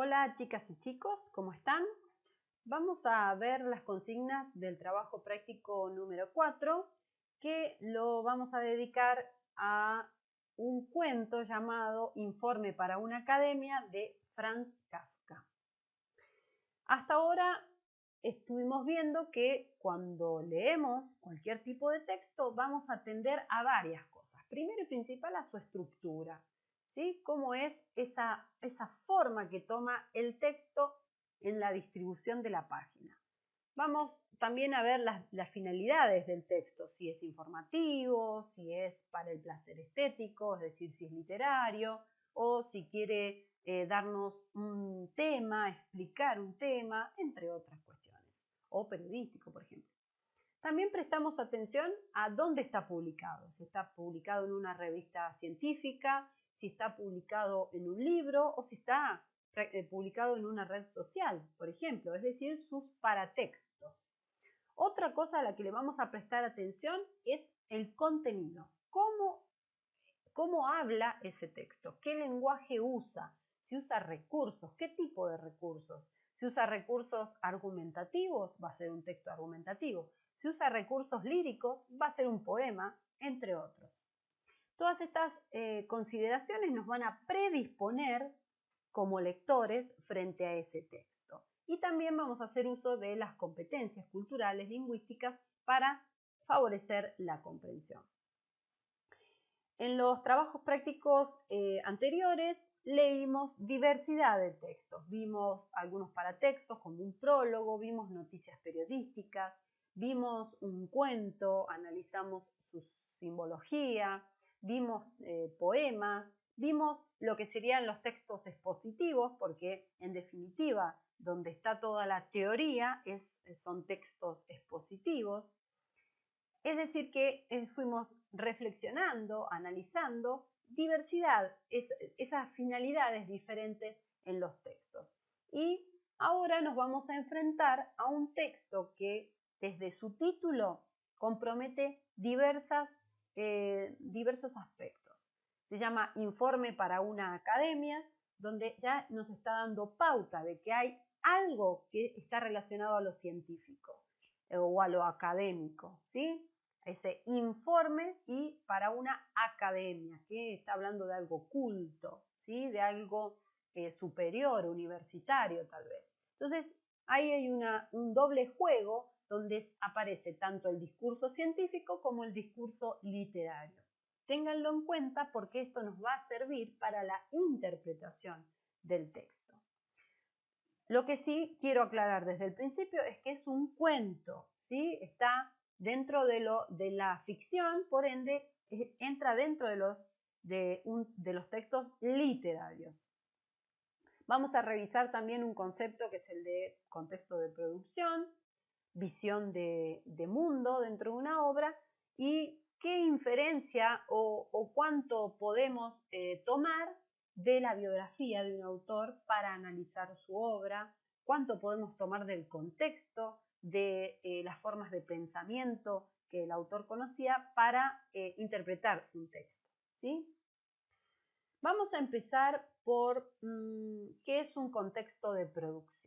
Hola chicas y chicos, ¿cómo están? Vamos a ver las consignas del trabajo práctico número 4, que lo vamos a dedicar a un cuento llamado Informe para una academia de Franz Kafka. Hasta ahora estuvimos viendo que cuando leemos cualquier tipo de texto vamos a atender a varias cosas. Primero y principal a su estructura, ¿sí? Cómo es esa forma que toma el texto en la distribución de la página. Vamos también a ver las finalidades del texto, si es informativo, si es para el placer estético, es decir, si es literario, o si quiere darnos un tema, explicar un tema, entre otras cuestiones, o periodístico, por ejemplo. También prestamos atención a dónde está publicado, si está publicado en una revista científica, si está publicado en un libro o si está publicado en una red social, por ejemplo, es decir, sus paratextos. Otra cosa a la que le vamos a prestar atención es el contenido. ¿Cómo habla ese texto? ¿Qué lenguaje usa? Si usa recursos, ¿qué tipo de recursos? Si usa recursos argumentativos, va a ser un texto argumentativo. Si usa recursos líricos, va a ser un poema, entre otros. Todas estas consideraciones nos van a predisponer como lectores frente a ese texto. Y también vamos a hacer uso de las competencias culturales lingüísticas para favorecer la comprensión. En los trabajos prácticos anteriores leímos diversidad de textos. Vimos algunos paratextos como un prólogo, vimos noticias periodísticas, vimos un cuento, analizamos su simbología, vimos poemas, vimos lo que serían los textos expositivos, porque en definitiva, donde está toda la teoría son textos expositivos. Es decir, que fuimos reflexionando, analizando diversidad, esas finalidades diferentes en los textos. Y ahora nos vamos a enfrentar a un texto que desde su título compromete diversos aspectos. Se llama Informe para una academia, donde ya nos está dando pauta de que hay algo que está relacionado a lo científico o a lo académico, ¿sí? Ese informe y para una academia, que está hablando de algo culto, ¿sí? De algo superior, universitario tal vez. Entonces, ahí hay un doble juego donde aparece tanto el discurso científico como el discurso literario. Ténganlo en cuenta porque esto nos va a servir para la interpretación del texto. Lo que sí quiero aclarar desde el principio es que es un cuento, ¿sí? Está dentro de la ficción, por ende, entra dentro de los textos literarios. Vamos a revisar también un concepto que es el de contexto de producción, visión de mundo dentro de una obra y qué inferencia o cuánto podemos tomar de la biografía de un autor para analizar su obra, cuánto podemos tomar del contexto, de las formas de pensamiento que el autor conocía para interpretar un texto, ¿sí? Vamos a empezar por qué es un contexto de producción.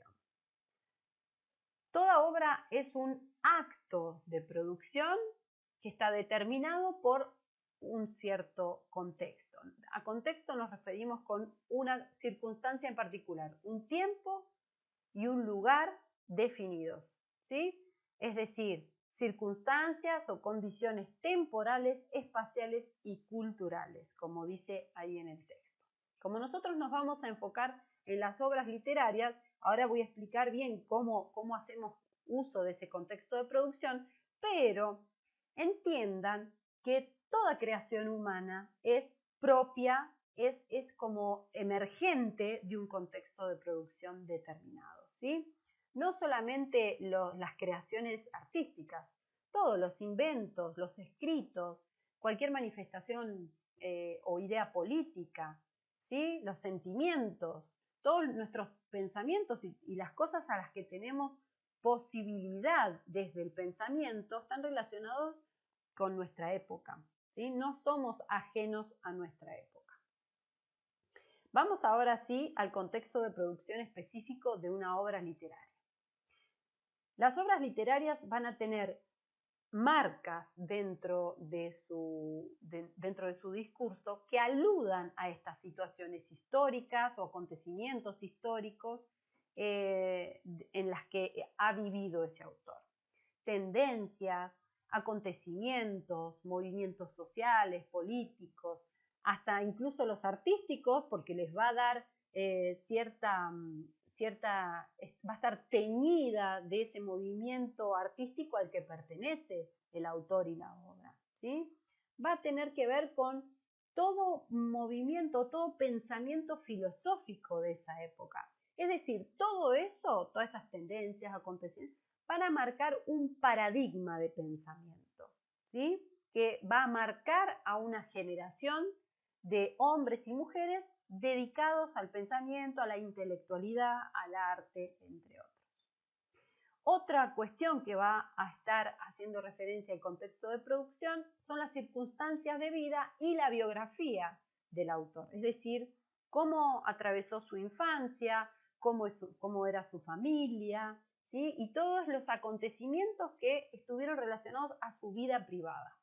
Toda obra es un acto de producción que está determinado por un cierto contexto. A contexto nos referimos con una circunstancia en particular, un tiempo y un lugar definidos, ¿sí? Es decir, circunstancias o condiciones temporales, espaciales y culturales, como dice ahí en el texto. Como nosotros nos vamos a enfocar en las obras literarias, ahora voy a explicar bien cómo hacemos uso de ese contexto de producción, pero entiendan que toda creación humana es propia, es como emergente de un contexto de producción determinado, ¿sí? No solamente las creaciones artísticas, todos los inventos, los escritos, cualquier manifestación o idea política, ¿sí? Los sentimientos, todos nuestros pensamientos y las cosas a las que tenemos posibilidad desde el pensamiento están relacionados con nuestra época, ¿sí? No somos ajenos a nuestra época. Vamos ahora sí al contexto de producción específico de una obra literaria. Las obras literarias van a tener marcas dentro de su discurso que aludan a estas situaciones históricas o acontecimientos históricos en las que ha vivido ese autor. Tendencias, acontecimientos, movimientos sociales, políticos, hasta incluso los artísticos, porque les va a dar va a estar teñida de ese movimiento artístico al que pertenece el autor y la obra, ¿sí? Va a tener que ver con todo movimiento, todo pensamiento filosófico de esa época. Es decir, todo eso, todas esas tendencias, acontecimientos, van a marcar un paradigma de pensamiento, ¿sí? Que va a marcar a una generación de hombres y mujeres dedicados al pensamiento, a la intelectualidad, al arte, entre otros. Otra cuestión que va a estar haciendo referencia al contexto de producción son las circunstancias de vida y la biografía del autor, es decir, cómo atravesó su infancia, cómo era su familia, ¿sí? Y todos los acontecimientos que estuvieron relacionados a su vida privada.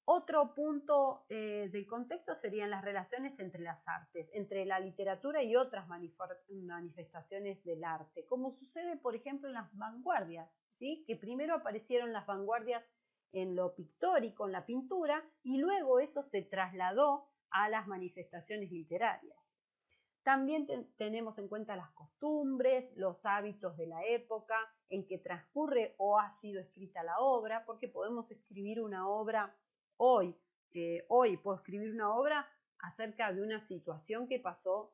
Otro punto del contexto serían las relaciones entre las artes, entre la literatura y otras manifestaciones del arte, como sucede, por ejemplo, en las vanguardias, ¿sí? Que primero aparecieron las vanguardias en lo pictórico, en la pintura, y luego eso se trasladó a las manifestaciones literarias. También tenemos en cuenta las costumbres, los hábitos de la época en que transcurre o ha sido escrita la obra, porque podemos escribir una obra hoy. Hoy puedo escribir una obra acerca de una situación que pasó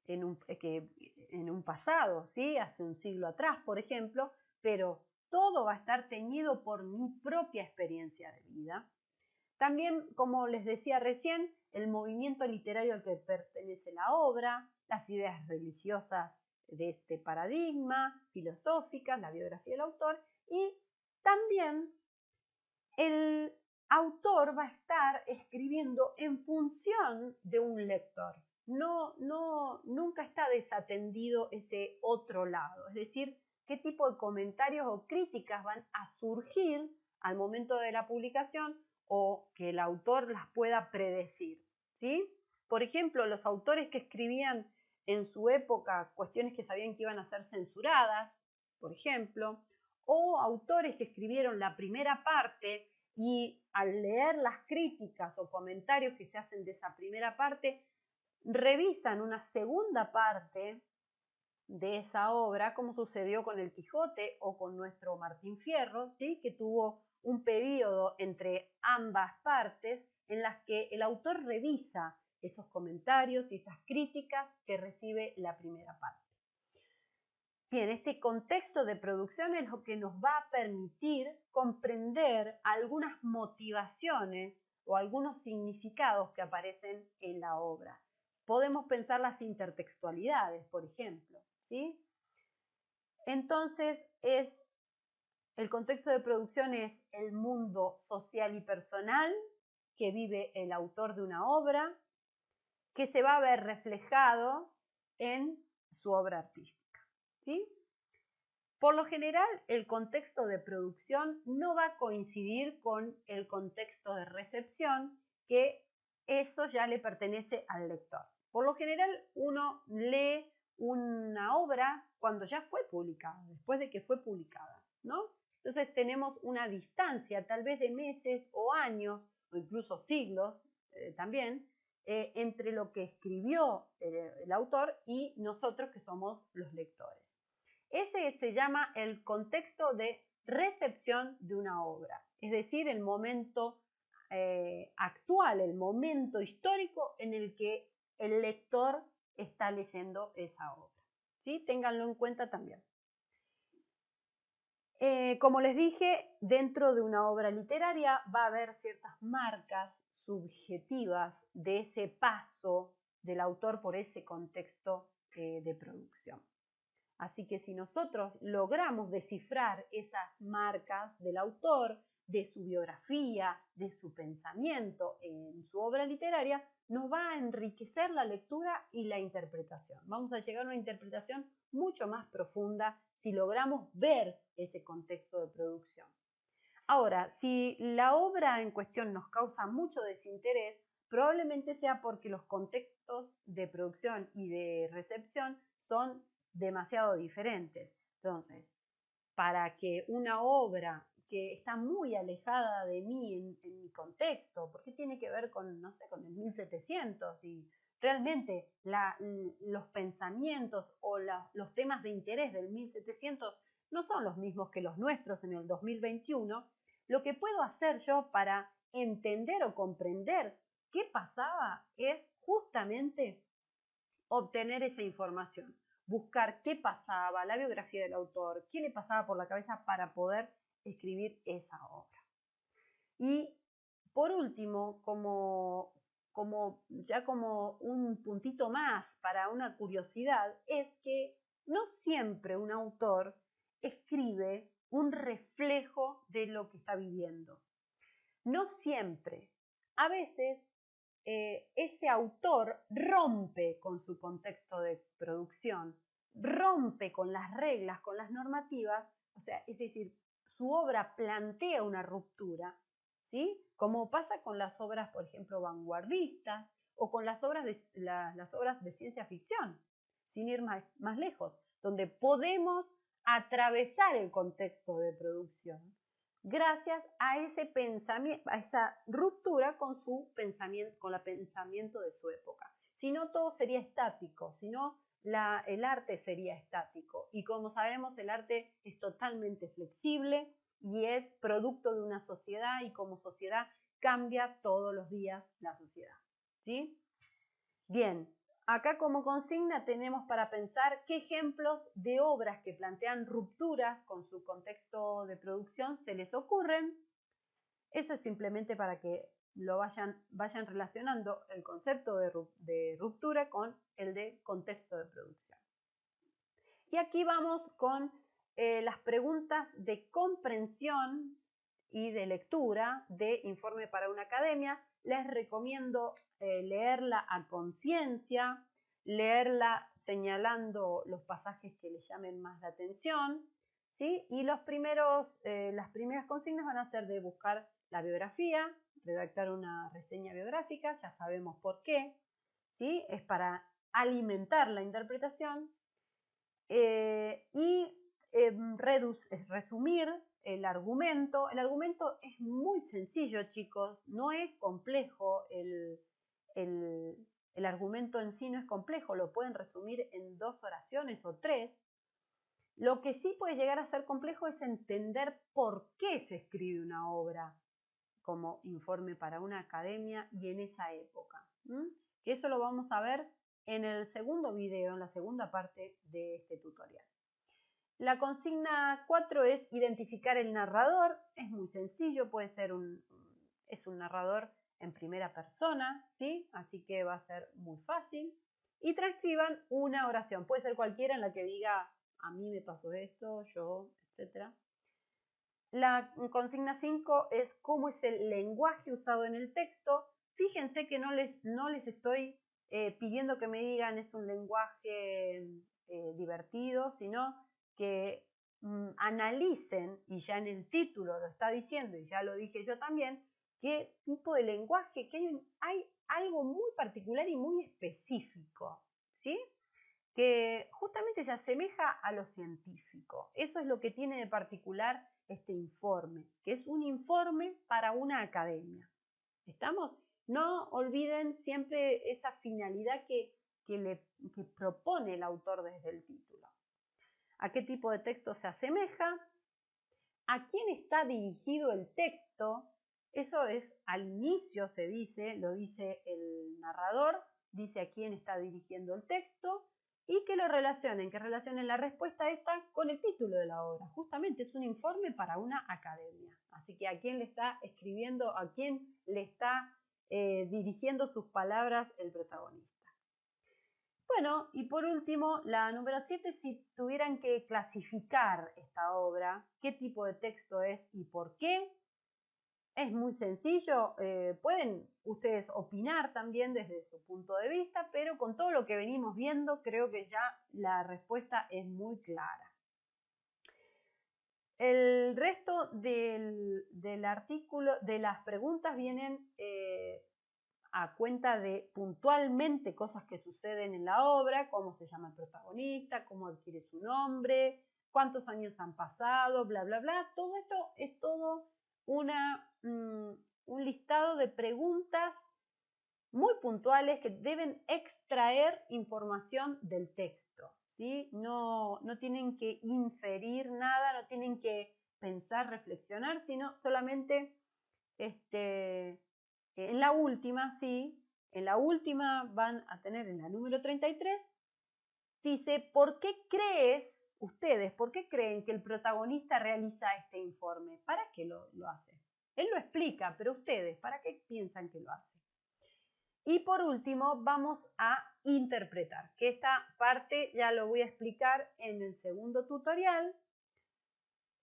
en un pasado, ¿sí? Hace un siglo atrás, por ejemplo, pero todo va a estar teñido por mi propia experiencia de vida. También, como les decía recién, el movimiento literario al que pertenece la obra, las ideas religiosas de este paradigma, filosóficas, la biografía del autor, y también el autor va a estar escribiendo en función de un lector. Nunca está desatendido ese otro lado, es decir, qué tipo de comentarios o críticas van a surgir al momento de la publicación o que el autor las pueda predecir, ¿sí? Por ejemplo, los autores que escribían en su época cuestiones que sabían que iban a ser censuradas, por ejemplo, o autores que escribieron la primera parte y al leer las críticas o comentarios que se hacen de esa primera parte, revisan una segunda parte de esa obra, como sucedió con el Quijote o con nuestro Martín Fierro, ¿sí? Que tuvo un periodo entre ambas partes en las que el autor revisa esos comentarios y esas críticas que recibe la primera parte. Bien, este contexto de producción es lo que nos va a permitir comprender algunas motivaciones o algunos significados que aparecen en la obra. Podemos pensar las intertextualidades, por ejemplo, ¿sí? Entonces, el contexto de producción es el mundo social y personal que vive el autor de una obra, que se va a ver reflejado en su obra artística, ¿sí? Por lo general, el contexto de producción no va a coincidir con el contexto de recepción, que eso ya le pertenece al lector. Por lo general, uno lee una obra cuando ya fue publicada, después de que fue publicada, ¿no? Entonces tenemos una distancia, tal vez de meses o años, o incluso siglos también, entre lo que escribió el autor y nosotros que somos los lectores. Ese se llama el contexto de recepción de una obra, es decir, el momento actual, el momento histórico en el que el lector está leyendo esa obra, ¿sí? Ténganlo en cuenta también. Como les dije, dentro de una obra literaria va a haber ciertas marcas subjetivas de ese paso del autor por ese contexto de producción. Así que si nosotros logramos descifrar esas marcas del autor, de su biografía, de su pensamiento en su obra literaria, nos va a enriquecer la lectura y la interpretación. Vamos a llegar a una interpretación mucho más profunda si logramos ver ese contexto de producción. Ahora, si la obra en cuestión nos causa mucho desinterés, probablemente sea porque los contextos de producción y de recepción son demasiado diferentes. Entonces, para que una obra que está muy alejada de mí en mi contexto, porque tiene que ver con, no sé, con el 1700 y realmente los pensamientos o los temas de interés del 1700 no son los mismos que los nuestros en el 2021, lo que puedo hacer yo para entender o comprender qué pasaba es justamente obtener esa información, buscar qué pasaba, la biografía del autor, qué le pasaba por la cabeza para poder escribir esa obra. Y por último, como un puntito más para una curiosidad, es que no siempre un autor escribe un reflejo de lo que está viviendo. No siempre. A veces ese autor rompe con su contexto de producción, rompe con las reglas, con las normativas, o sea, es decir, su obra plantea una ruptura, ¿sí? Como pasa con las obras, por ejemplo, vanguardistas o con las obras de ciencia ficción, sin ir más lejos, donde podemos atravesar el contexto de producción gracias a ese pensamiento, a esa ruptura con su pensamiento, con el pensamiento de su época. Si no, todo sería estático, si no, el arte sería estático. Y como sabemos, el arte es totalmente flexible y es producto de una sociedad y como sociedad cambia todos los días la sociedad. ¿Sí? Bien, acá como consigna tenemos para pensar qué ejemplos de obras que plantean rupturas con su contexto de producción se les ocurren. Eso es simplemente para que lo vayan relacionando el concepto de ruptura con el de contexto de producción. Y aquí vamos con las preguntas de comprensión y de lectura de Informe para una Academia. Les recomiendo leerla a conciencia, leerla señalando los pasajes que les llamen más la atención, ¿sí? Y las primeras consignas van a ser de buscar la biografía, redactar una reseña biográfica, ya sabemos por qué, ¿sí? Es para alimentar la interpretación y resumir el argumento. El argumento es muy sencillo, chicos, no es complejo, el argumento en sí no es complejo, lo pueden resumir en 2 oraciones o 3. Lo que sí puede llegar a ser complejo es entender por qué se escribe una obra como informe para una academia y en esa época. Que eso lo vamos a ver en el segundo video, en la segunda parte de este tutorial. La consigna 4 es identificar el narrador. Es muy sencillo, puede ser es un narrador en primera persona, ¿sí? Así que va a ser muy fácil. Y transcriban una oración, puede ser cualquiera en la que diga a mí me pasó esto, yo, etc. La consigna 5 es cómo es el lenguaje usado en el texto. Fíjense que no les estoy pidiendo que me digan es un lenguaje divertido, sino que analicen, y ya en el título lo está diciendo, y ya lo dije yo también, qué tipo de lenguaje, que hay algo muy particular y muy específico, ¿sí? Que justamente se asemeja a lo científico. Eso es lo que tiene de particular este informe, que es un informe para una academia. ¿Estamos? No olviden siempre esa finalidad que propone el autor desde el título. ¿A qué tipo de texto se asemeja? ¿A quién está dirigido el texto? Eso es al inicio, se dice, lo dice el narrador, dice a quién está dirigiendo el texto y que relacionen la respuesta a esta con el título de la obra. Justamente es un informe para una academia. Así que a quién le está escribiendo, a quién le está dirigiendo sus palabras el protagonista. Bueno, y por último, la número 7, si tuvieran que clasificar esta obra, qué tipo de texto es y por qué, Es muy sencillo, pueden ustedes opinar también desde su punto de vista, pero con todo lo que venimos viendo creo que ya la respuesta es muy clara. El resto del artículo, de las preguntas vienen a cuenta de puntualmente cosas que suceden en la obra, cómo se llama el protagonista, cómo adquiere su nombre, cuántos años han pasado, bla, bla, bla. Todo esto es todo un listado de preguntas muy puntuales que deben extraer información del texto, ¿sí? No tienen que inferir nada, no tienen que pensar, reflexionar, sino solamente en la última, sí, en la última van a tener en la número 33, dice, ¿por qué creen que el protagonista realiza este informe? ¿Para qué lo hace? Él lo explica, pero ustedes, ¿para qué piensan que lo hace? Y por último, vamos a interpretar, que esta parte ya lo voy a explicar en el segundo tutorial,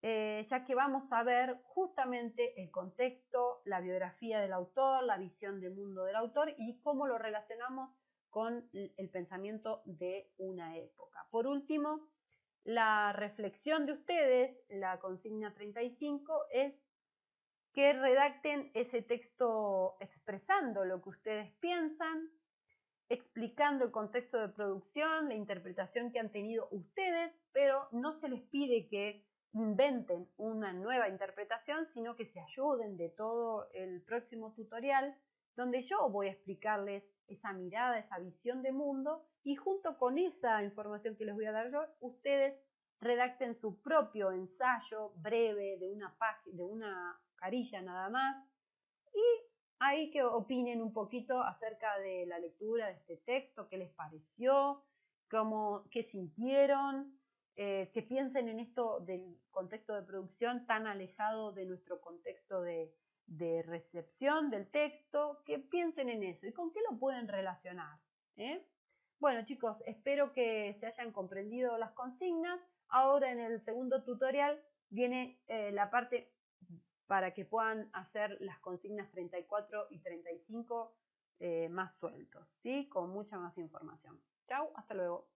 ya que vamos a ver justamente el contexto, la biografía del autor, la visión de mundo del autor y cómo lo relacionamos con el pensamiento de una época. Por último, la reflexión de ustedes, la consigna 35, es que redacten ese texto expresando lo que ustedes piensan, explicando el contexto de producción, la interpretación que han tenido ustedes, pero no se les pide que inventen una nueva interpretación, sino que se ayuden de todo el próximo tutorial, donde yo voy a explicarles esa mirada, esa visión de mundo, y junto con esa información que les voy a dar yo, ustedes redacten su propio ensayo breve de una página, de una carilla nada más, y ahí que opinen un poquito acerca de la lectura de este texto, qué les pareció, qué sintieron, que piensen en esto del contexto de producción tan alejado de nuestro contexto de recepción del texto, que piensen en eso y con qué lo pueden relacionar. Bueno, chicos, espero que se hayan comprendido las consignas. Ahora en el segundo tutorial viene la parte para que puedan hacer las consignas 34 y 35 más sueltos, ¿sí? Con mucha más información. Chau, hasta luego.